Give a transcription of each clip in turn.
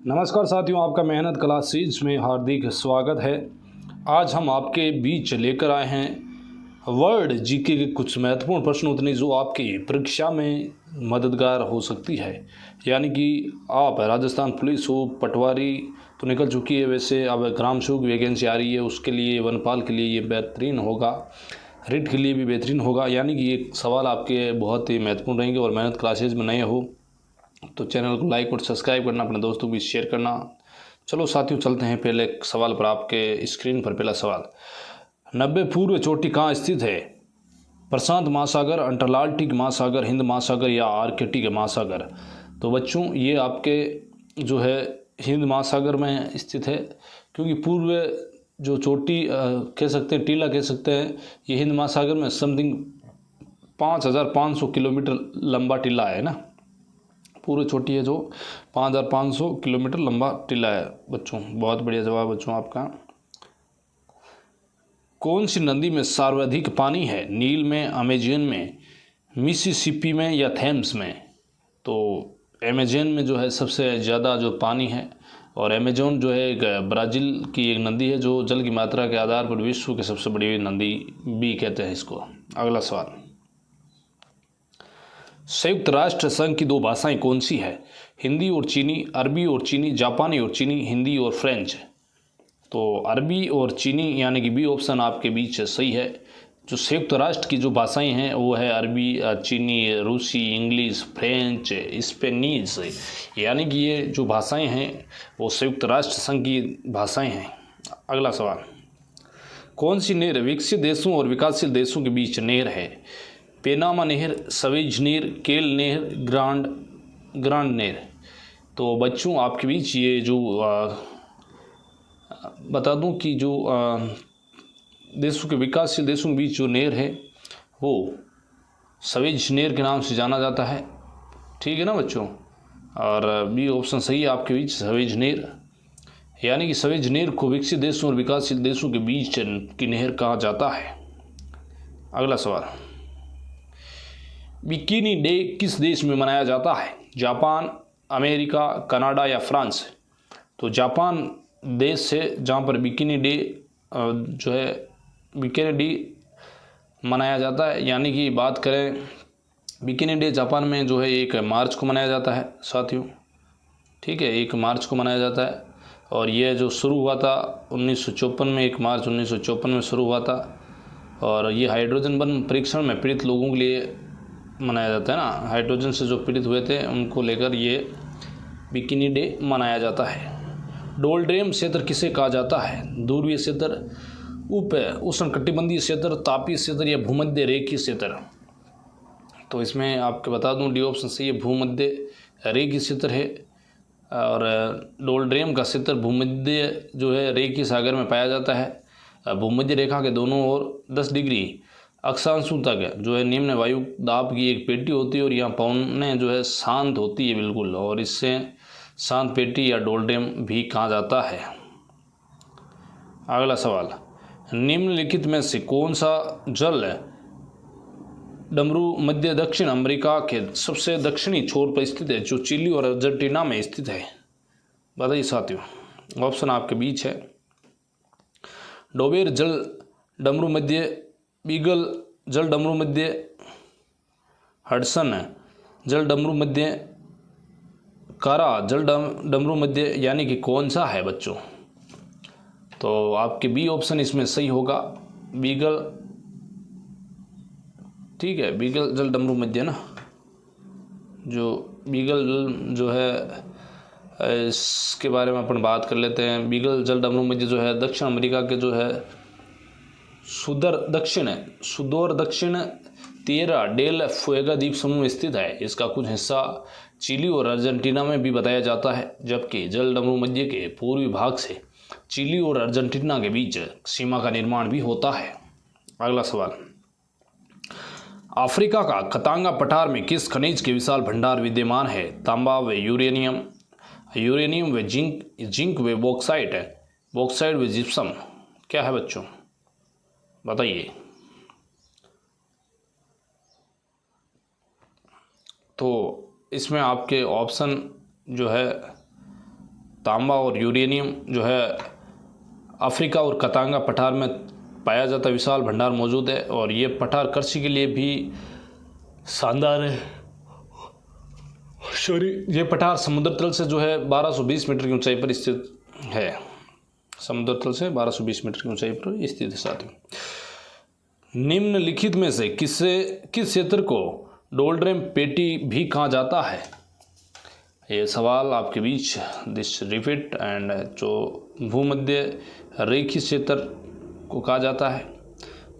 नमस्कार साथियों, आपका मेहनत क्लास सीरीज में हार्दिक स्वागत है। आज हम आपके बीच लेकर आए हैं वर्ल्ड जीके के कुछ महत्वपूर्ण प्रश्न उत्तरी जो आपकी परीक्षा में मददगार हो सकती है। यानी कि आप राजस्थान पुलिस हो, पटवारी तो निकल चुकी है, वैसे अब ग्राम सेवक वैकेंसी आ रही है, उसके लिए वनपाल के लिए ये बेहतरीन होगा, रिट के लिए भी बेहतरीन होगा। यानी कि ये सवाल आपके बहुत ही महत्वपूर्ण रहेंगे। और मेहनत क्लासेज में नए हो तो चैनल को लाइक और सब्सक्राइब करना, अपने दोस्तों को भी शेयर करना। चलो साथियों, चलते हैं पहले सवाल पर। आपके स्क्रीन पर पहला सवाल, 90 पूर्व चोटी कहाँ स्थित है? प्रशांत महासागर, अंटार्कटिक महासागर, हिंद महासागर या आर्कटिक महासागर? तो बच्चों ये आपके जो है हिंद महासागर में स्थित है, क्योंकि पूर्व जो चोटी कह सकते हैं, टीला कह सकते हैं, ये हिंद महासागर में समथिंग 5500 किलोमीटर लंबा टीला है ना। पूर्व चोटी है जो 5500 किलोमीटर लंबा टीला है। बच्चों बहुत बढ़िया जवाब बच्चों आपका। कौन सी नदी में सर्वाधिक पानी है? नील में, अमेजन में, मिसिसिपी में या थेम्स में? तो अमेजन में जो है सबसे ज़्यादा जो पानी है, और अमेजन जो है एक ब्राज़ील की एक नदी है जो जल की मात्रा के आधार पर विश्व की सबसे बड़ी नदी भी कहते हैं इसको। अगला सवाल, संयुक्त राष्ट्र संघ की दो भाषाएं कौन सी है? हिंदी और चीनी, अरबी और चीनी, जापानी और चीनी, हिंदी और फ्रेंच? तो अरबी और चीनी यानी कि बी ऑप्शन आपके बीच सही है। जो संयुक्त राष्ट्र की जो भाषाएं हैं वो है अरबी, चीनी, रूसी, इंग्लिश, फ्रेंच, स्पेनिश। यानी कि ये जो भाषाएं हैं वो संयुक्त राष्ट्र संघ की भाषाएं हैं। अगला सवाल, कौन सी नहर विकसित देशों और विकासशील देशों के बीच नहर है? पेनामा नहर, सवेज नहर, केल नहर, ग्रांड नहर? तो बच्चों आपके बीच ये जो बता दूं कि जो देशों के विकासशील देशों के बीच जो नहर है वो सवेज नहर के नाम से जाना जाता है। ठीक है ना बच्चों? और बी ऑप्शन सही है आपके बीच, सवेज नहर। यानी कि सवेज नहर को विकसित देशों और विकासशील देशों के बीच की नहर कहा जाता है। अगला सवाल, बिकिनी डे किस देश में मनाया जाता है? जापान, अमेरिका, कनाडा या फ्रांस? तो जापान देश है जहाँ पर बिकिनी डे जो है बिकिनी डे मनाया जाता है। यानी कि बात करें बिकिनी डे जापान में जो है 1 मार्च को मनाया जाता है साथियों। ठीक है, 1 मार्च को मनाया जाता है। और यह जो शुरू हुआ था 1954 में, 1 मार्च 1954 में शुरू हुआ था। और ये हाइड्रोजन बम परीक्षण में पीड़ित लोगों के लिए मनाया जाता है ना। हाइड्रोजन से जो पीड़ित हुए थे उनको लेकर ये बिकिनी डे मनाया जाता है। डोलड्रेम क्षेत्र किसे कहा जाता है? ध्रुवीय क्षेत्र, उप उष्णकटिबंधीय क्षेत्र, तापीय क्षेत्र या भूमध्य रेखीय क्षेत्र? तो इसमें आपको बता दूं डी ऑप्शन सही है, भूमध्य रेखीय क्षेत्र है। और डोलड्रेम का क्षेत्र भूमध्य जो है रेखीय सागर में पाया जाता है। भूमध्य रेखा के दोनों ओर 10 डिग्री अक्षांशों तक जो है निम्न वायु दाब की एक पेटी होती है, और यहाँ पवनें जो है शांत होती है बिल्कुल, और इससे शांत पेटी या डोलड्रेम भी कहा जाता है। अगला सवाल, निम्नलिखित में से कौन सा जल डमरू मध्य दक्षिण अमेरिका के सबसे दक्षिणी छोर पर स्थित है, जो चिली और अर्जेंटीना में स्थित है? बताइए साथियों, ऑप्शन आपके बीच है। डोबेर जल डमरू मध्य, बीगल जल डमरू मध्य, हडसन जल डमरू मध्य, कारा जल डमरू मध्य, यानी कि कौन सा है बच्चों? तो आपके बी ऑप्शन इसमें सही होगा, बीगल। ठीक है, बीगल जल डमरू मध्य ना, जो बीगल जो है इसके बारे में अपन बात कर लेते हैं। बीगल जल डमरू मध्य जो है दक्षिण अमेरिका के जो है सुदूर दक्षिण तिएरा डेल फुएगा द्वीप समूह में स्थित है। इसका कुछ हिस्सा चिली और अर्जेंटीना में भी बताया जाता है, जबकि जल डमरू मध्य के पूर्वी भाग से चिली और अर्जेंटीना के बीच सीमा का निर्माण भी होता है। अगला सवाल, अफ्रीका का कतांगा पठार में किस खनिज के विशाल भंडार विद्यमान है? तांबा व यूरेनियम, यूरेनियम व जिंक व बॉक्साइट व जिप्सम? क्या है बच्चों, बताइए। तो इसमें आपके ऑप्शन जो है तांबा और यूरेनियम जो है अफ्रीका और कतांगा पठार में पाया जाता विशाल भंडार मौजूद है, और ये पठार कृषि के लिए भी शानदार है। सॉरी, ये पठार समुद्र तल से जो है 1220 मीटर की ऊंचाई पर स्थित है। समुद्र तल से 1220 मीटर की ऊंचाई पर स्थित है साथियों। निम्नलिखित में से किस क्षेत्र को डोल्ड्रम पेटी भी कहा जाता है? ये सवाल आपके बीच दिस रिपीट एंड जो भूमध्य रेखीय क्षेत्र को कहा जाता है,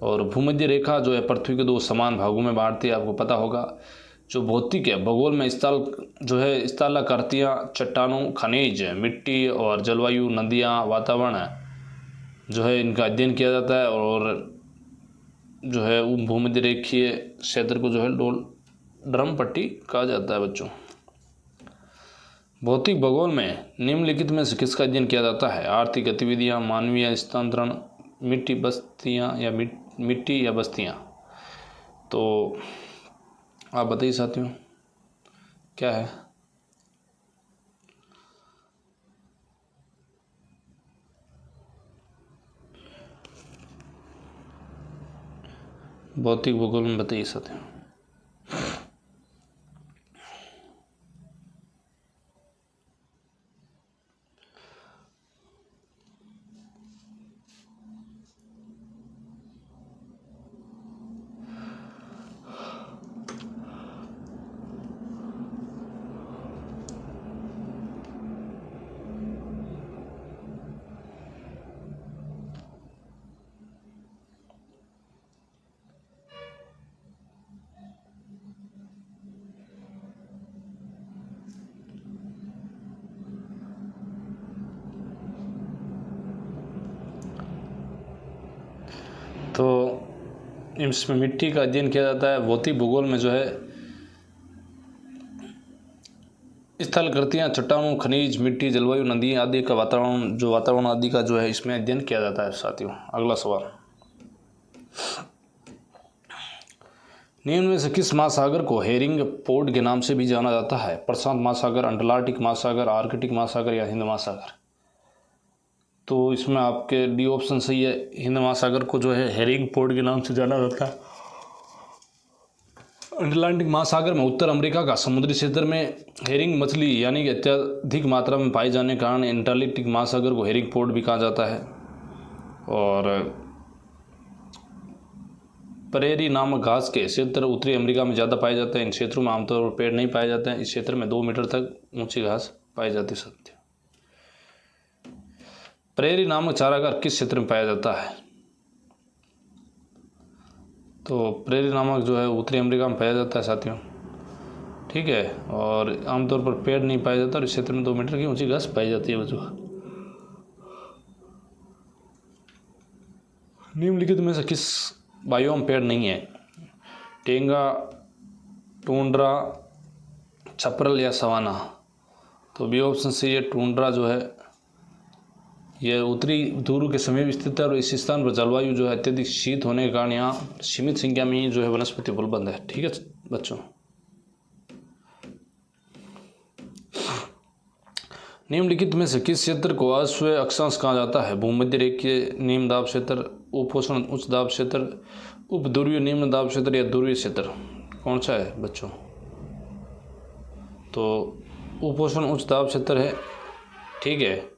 और भूमध्य रेखा जो है पृथ्वी के दो समान भागों में बांटती है, आपको पता होगा। जो भौतिक है, भूगोल में स्थलाकृतियाँ, चट्टानों, खनिज, मिट्टी और जलवायु, नदियाँ, वातावरण जो है इनका अध्ययन किया जाता है, और जो है भूमध्य रेखीय क्षेत्र को जो है डोल्ड्रम पट्टी कहा जाता है बच्चों। भौतिक भूगोल में निम्नलिखित में से किसका अध्ययन किया जाता है? आर्थिक गतिविधियाँ, मानवीय हस्तांतरण, मिट्टी या बस्तियाँ। तो आप बताइए साथियों क्या है? भौतिक भूगोल में बताइए साथियों। तो इसमें मिट्टी का अध्ययन किया जाता है। भौतिक भूगोल में जो है स्थलाकृतियाँ, चट्टानों, खनिज, मिट्टी, जलवायु, नदी आदि का वातावरण आदि का जो है इसमें अध्ययन किया जाता है साथियों। अगला सवाल, निम्न में से किस महासागर को हेरिंग पोर्ट के नाम से भी जाना जाता है? प्रशांत महासागर, अंटार्कटिक महासागर, आर्कटिक महासागर या हिंद महासागर? तो इसमें आपके डी ऑप्शन सही है। हिंद महासागर को जो है हेरिंग पोर्ट के नाम से जाना जाता है। अटलांटिक महासागर में उत्तर अमेरिका का समुद्री क्षेत्र में हेरिंग मछली यानी कि अत्यधिक मात्रा में पाए जाने के कारण अंटार्कटिक महासागर को हेरिंग पोर्ट भी कहा जाता है। और प्रेरी नामक घास के क्षेत्र उत्तरी अमेरिका में ज़्यादा पाए जाते हैं। इन क्षेत्रों में आमतौर पर पेड़ नहीं पाए जाते हैं। इस क्षेत्र में 2 मीटर तक ऊंची घास पाई जाती है। प्रेरी नामक चारागाह किस क्षेत्र में पाया जाता है? तो प्रेरी नामक जो है उत्तरी अमेरिका में पाया जाता है साथियों, ठीक है। और आमतौर पर पेड़ नहीं पाया जाता, और इस क्षेत्र में 2 मीटर की ऊंची घास पाई जाती है बच्चों। निम्नलिखित में से किस बायोम पेड़ नहीं है? टेंगा, टूंड्रा, छपरल या सवाना? तो बी ऑप्शन से ये टूंड्रा जो है यह उत्तरी ध्रुव के समीप स्थित है, और इस स्थान पर जलवायु जो है अत्यधिक शीत होने के कारण यहाँ सीमित संख्या में ही जो है वनस्पति उपलब्ध है, ठीक है बच्चों। निम्नलिखित में से किस क्षेत्र को अश्व अक्षांश कहा जाता है? भूमध्य रेखीय निम्न दाब क्षेत्र, उपोष्ण उच्च दाब क्षेत्र, उपध्रुवीय निम्न दाब क्षेत्र या ध्रुवीय क्षेत्र? कौन सा है बच्चों? तो उपोष्ण उच्च दाब क्षेत्र है, ठीक है।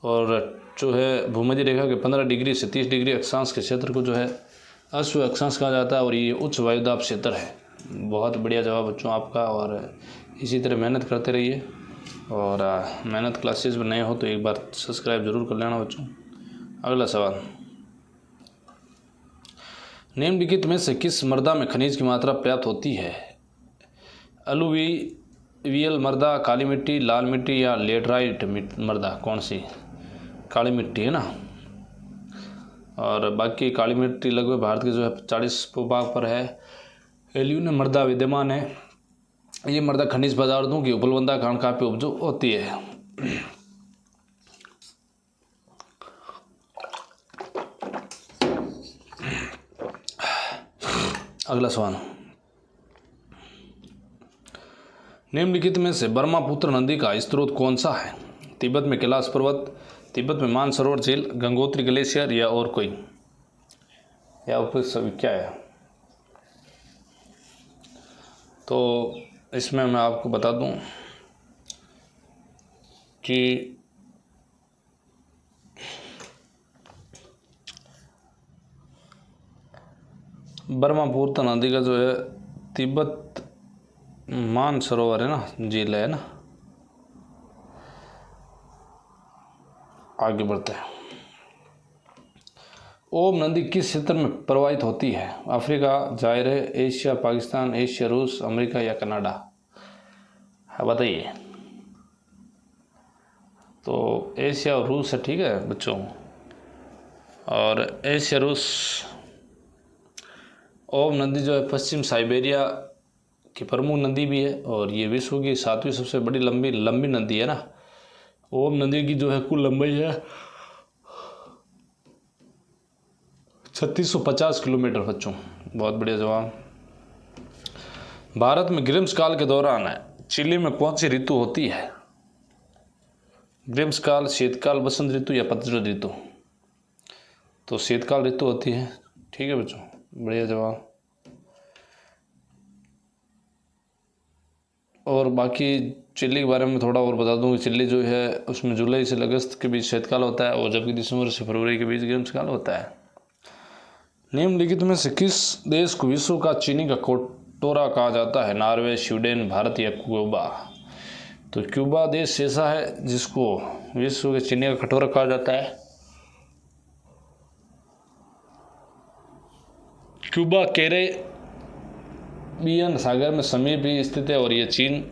और जो है भूमध्य रेखा के 15 डिग्री से 30 डिग्री अक्षांश के क्षेत्र को जो है अश्व अक्षांश कहा जाता है, और ये उच्च वायुदाब क्षेत्र है। बहुत बढ़िया जवाब बच्चों आपका, और इसी तरह मेहनत करते रहिए। और मेहनत क्लासेस में नए हो तो एक बार सब्सक्राइब जरूर कर लेना बच्चों। अगला सवाल, निम्नलिखित में से किस मृदा में खनिज की मात्रा पर्याप्त होती है? अलूवियल मृदा, काली मिट्टी, लाल मिट्टी या लेटराइट मृदा? कौन सी? काली मिट्टी है ना। और बाकी काली मिट्टी लगभग भारत के जो है 40 भूभाग पर है। एल्यूवियल मृदा विद्यमान है। ये मृदा खनिज पदार्थों की उपलब्धता के कारण काफी उपजाऊ होती है। अगला सवाल, निम्नलिखित में से ब्रह्मपुत्र नदी का स्रोत कौन सा है? तिब्बत में कैलाश पर्वत, तिब्बत में मानसरोवर झील, गंगोत्री ग्लेशियर या और कोई, या फिर सभी क्या है। तो इसमें मैं आपको बता दूं कि ब्रह्मपुत्र नदी का जो है तिब्बत मानसरोवर है ना, झील है ना। आगे बढ़ते हैं। ओम नदी किस क्षेत्र में प्रवाहित होती है? अफ्रीका, जाहिर है, एशिया, पाकिस्तान, एशिया, रूस, अमेरिका या कनाडा? बताइए। तो एशिया और रूस है, ठीक है बच्चों। और एशिया रूस। ओम नदी जो है पश्चिम साइबेरिया की प्रमुख नदी भी है और ये विश्व की 7वीं सबसे बड़ी लंबी नदी है ना। ओम नदी की जो है कुल लंबाई है 3650 किलोमीटर बच्चों। बहुत बढ़िया जवाब। भारत में ग्रीष्मकाल के दौरान चिली में कौन सी ऋतु होती है? ग्रीष्मकाल, शीतकाल, बसंत ऋतु या पतझड़ ऋतु? तो शीतकाल ऋतु होती है, ठीक है बच्चों, बढ़िया जवाब। और बाकी चिल्ली के बारे में थोड़ा और बता दूं कि चिल्ली जो है उसमें जुलाई से अगस्त के बीच शीतकाल होता है और जबकि दिसंबर से फरवरी के बीच ग्रीष्मकाल होता है। निम्नलिखित में से किस देश को विश्व का चीनी का कटोरा कहा जाता है? नॉर्वे, स्वीडन, भारत या क्यूबा? तो क्यूबा देश ऐसा है जिसको विश्व के चीनी का कटोरा कहा जाता है। क्यूबा कैरेबियन सागर में समीप ही स्थित है और ये चीन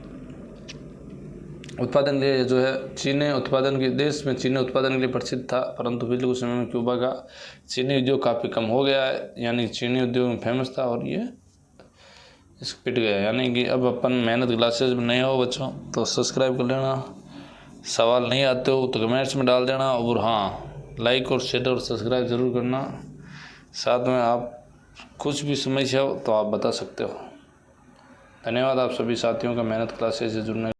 उत्पादन के लिए जो है चीनी उत्पादन के देश में चीनी उत्पादन के लिए प्रसिद्ध था, परंतु पिछले कुछ समय में क्यूबा का चीनी उद्योग काफ़ी कम हो गया है। यानी चीनी उद्योग में फेमस था और ये इसको पिट गया। यानी कि अब अपन मेहनत क्लासेस में नए हो बच्चों तो सब्सक्राइब कर लेना, सवाल नहीं आते हो तो कमेंट्स में डाल देना, और हाँ लाइक और शेयर और सब्सक्राइब ज़रूर करना। साथ में आप कुछ भी समस्या हो तो आप बता सकते हो। धन्यवाद आप सभी साथियों का मेहनत क्लासेस से जुड़ने